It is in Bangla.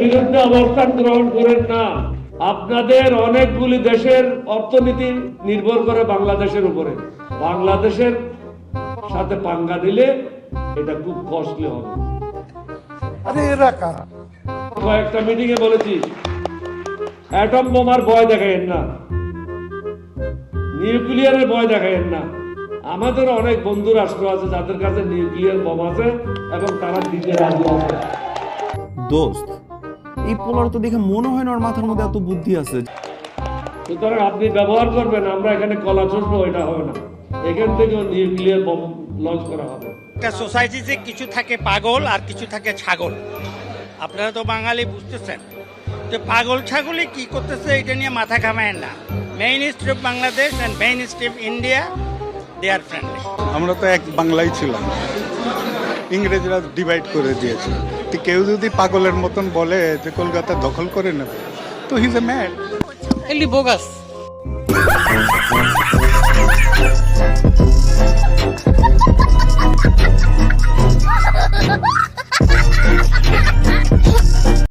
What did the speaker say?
বিরুদ্ধে অবস্থান গ্রহণ করেন না। আপনাদের অনেকগুলি দেশের অর্থনীতি নির্ভর করে বাংলাদেশের উপরে। বাংলাদেশের সাথে পাঙ্গা দিলে এটা খুব কষ্টলি হবে। আরে এরা কারা? কয়েকটা মিটিং এ বলেছি, অ্যাটম বোমার ভয় দেখায়েন না, নিউক্লিয়ারের ভয় দেখায়েন না। আমাদের অনেক বন্ধু রাষ্ট্র আছে যাদের কাছে নিউক্লিয়ার বোম আছে এবং তারা দিতে রাজি আছে। দোস্ত, এই পোলার তো দেখে মনে হয় না ওর মাথার মধ্যে এত বুদ্ধি আছে। সুতরাং আপনি ব্যবহার করবেন, আমরা এখানে কলা চষবো, এটা হবে না। এখান থেকেও নিউক্লিয়ার বোম লঞ্চ করা হবে। একটা সোসাইটিতে কিছু থাকে পাগল আর কিছু থাকে ছাগল। আপনারা তো বাঙালি বুঝতেছেন, যে পাগল ছাগলই কি করতেছে এটা নিয়ে মাথা ঘামায়েন না। Main strip Bangladesh and main strip India, they are friendly. আমরা তো এক বাংলাই ছিলাম, ইংরেজরা ডিভাইড করে দিয়েছে। তো কেউ যদি পাগলের মতন বলে যে কলকাতা দখল করে নেবে, তো হিজ এ ম্যাড। বোগাস।